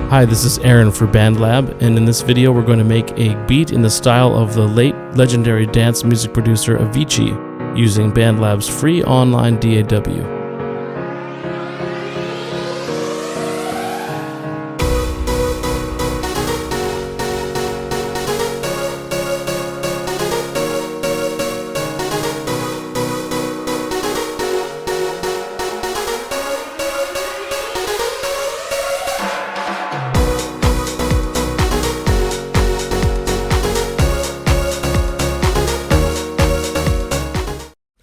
Hi, this is Aaron for BandLab, and in this video we're going to make a beat in the style of the late legendary dance music producer Avicii, using BandLab's free online DAW.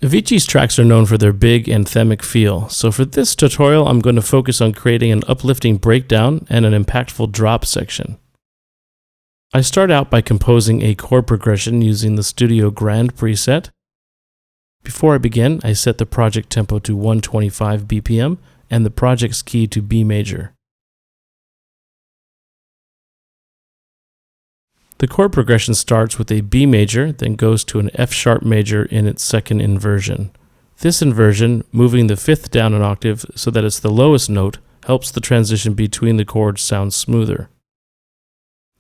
Avicii's tracks are known for their big anthemic feel, so for this tutorial I'm going to focus on creating an uplifting breakdown and an impactful drop section. I start out by composing a chord progression using the Studio Grand preset. Before I begin, I set the project tempo to 125 BPM and the project's key to B major. The chord progression starts with a B major, then goes to an F sharp major in its second inversion. This inversion, moving the fifth down an octave so that it's the lowest note, helps the transition between the chords sound smoother.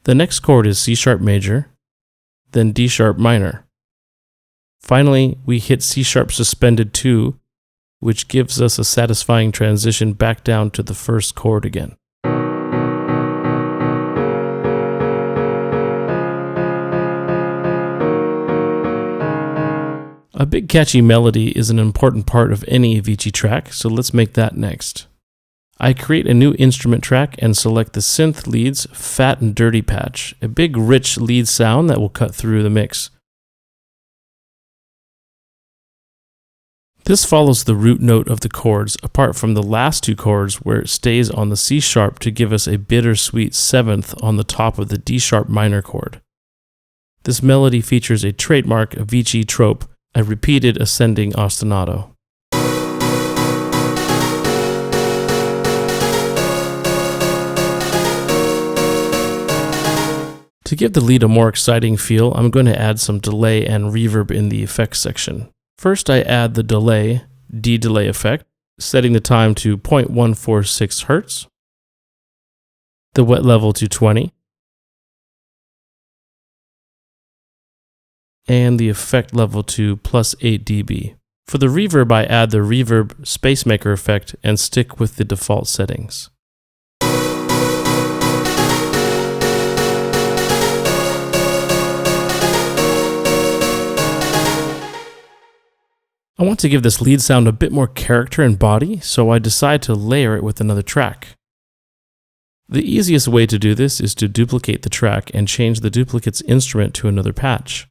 The next chord is C sharp major, then D sharp minor. Finally, we hit C sharp suspended 2, which gives us a satisfying transition back down to the first chord again. A big catchy melody is an important part of any Avicii track, so let's make that next. I create a new instrument track and select the synth lead's Fat and Dirty patch, a big rich lead sound that will cut through the mix. This follows the root note of the chords, apart from the last two chords where it stays on the C sharp to give us a bittersweet seventh on the top of the D sharp minor chord. This melody features a trademark Avicii trope, a repeated ascending ostinato. To give the lead a more exciting feel, I'm going to add some delay and reverb in the effects section. First, I add the delay, D-delay effect, setting the time to 0.146 Hz, the wet level to 20, and the effect level to plus 8 dB. For the reverb, I add the reverb spacemaker effect and stick with the default settings. I want to give this lead sound a bit more character and body, so I decide to layer it with another track. The easiest way to do this is to duplicate the track and change the duplicate's instrument to another patch.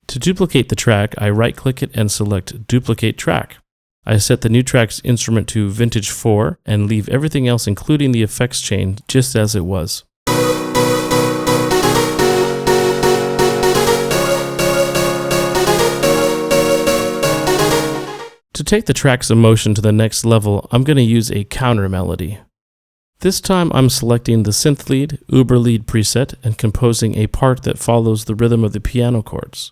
To duplicate the track, I right-click it and select Duplicate Track. I set the new track's instrument to Vintage 4 and leave everything else, including the effects chain, just as it was. To take the track's emotion to the next level, I'm going to use a counter melody. This time I'm selecting the synth lead, Uber lead preset and composing a part that follows the rhythm of the piano chords.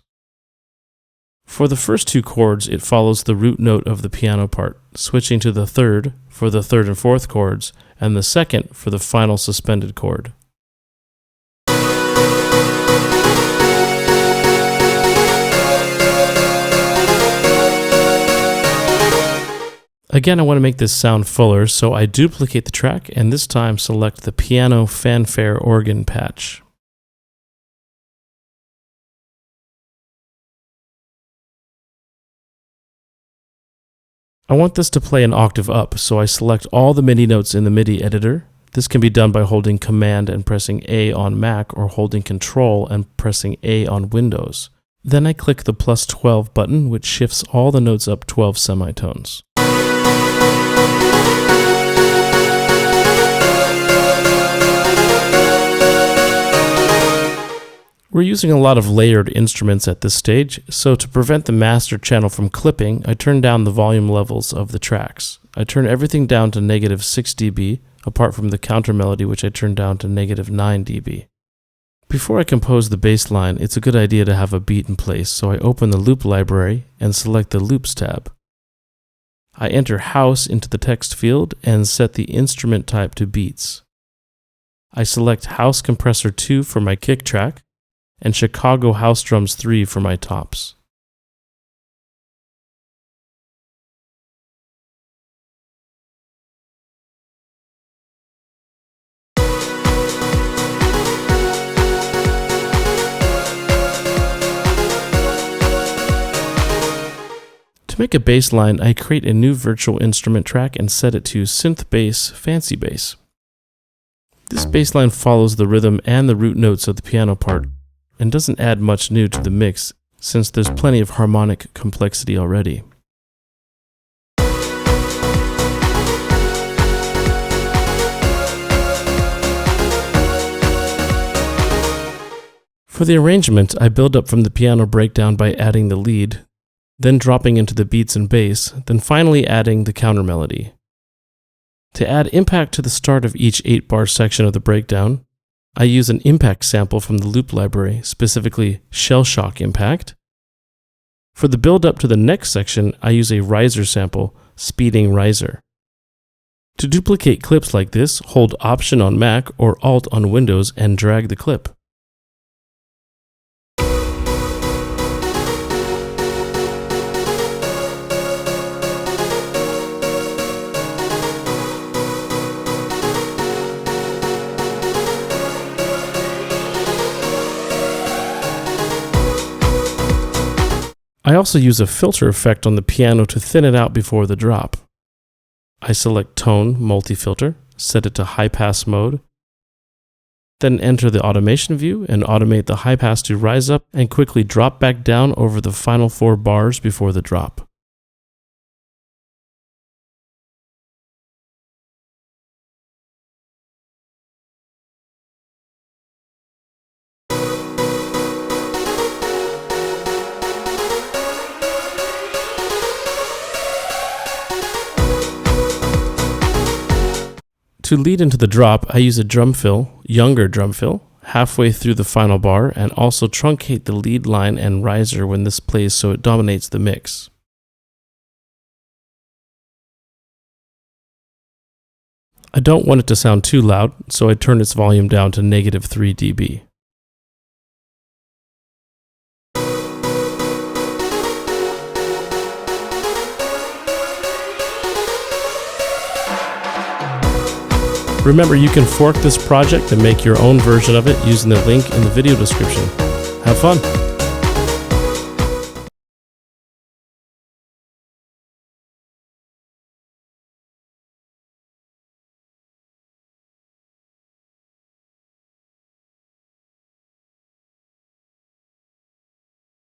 For the first two chords, it follows the root note of the piano part, switching to the third for the third and fourth chords, and the second for the final suspended chord. Again, I want to make this sound fuller, so I duplicate the track and this time select the piano fanfare organ patch. I want this to play an octave up, so I select all the MIDI notes in the MIDI editor. This can be done by holding Command and pressing A on Mac, or holding Control and pressing A on Windows. Then I click the plus 12 button, which shifts all the notes up 12 semitones. We're using a lot of layered instruments at this stage, so to prevent the master channel from clipping, I turn down the volume levels of the tracks. I turn everything down to -6 dB, apart from the counter melody, which I turn down to -9 dB. Before I compose the bass line, it's a good idea to have a beat in place, so I open the loop library and select the Loops tab. I enter House into the text field and set the instrument type to Beats. I select House Compressor 2 for my kick track and Chicago House Drums 3 for my tops. To make a bass line, I create a new virtual instrument track and set it to Synth Bass Fancy Bass. This bass line follows the rhythm and the root notes of the piano part and doesn't add much new to the mix since there's plenty of harmonic complexity already. For the arrangement, I build up from the piano breakdown by adding the lead, then dropping into the beats and bass, then finally adding the counter melody. To add impact to the start of each 8-bar section of the breakdown, I use an impact sample from the loop library, specifically Shell Shock Impact. For the build up to the next section, I use a riser sample, Speeding Riser. To duplicate clips like this, hold Option on Mac or Alt on Windows and drag the clip. I also use a filter effect on the piano to thin it out before the drop. I select Tone Multi-Filter, set it to High Pass mode, then enter the automation view and automate the high pass to rise up and quickly drop back down over the final 4 bars before the drop. To lead into the drop, I use a drum fill, younger drum fill, halfway through the final bar and also truncate the lead line and riser when this plays so it dominates the mix. I don't want it to sound too loud, so I turn its volume down to -3 dB. Remember, you can fork this project and make your own version of it using the link in the video description. Have fun!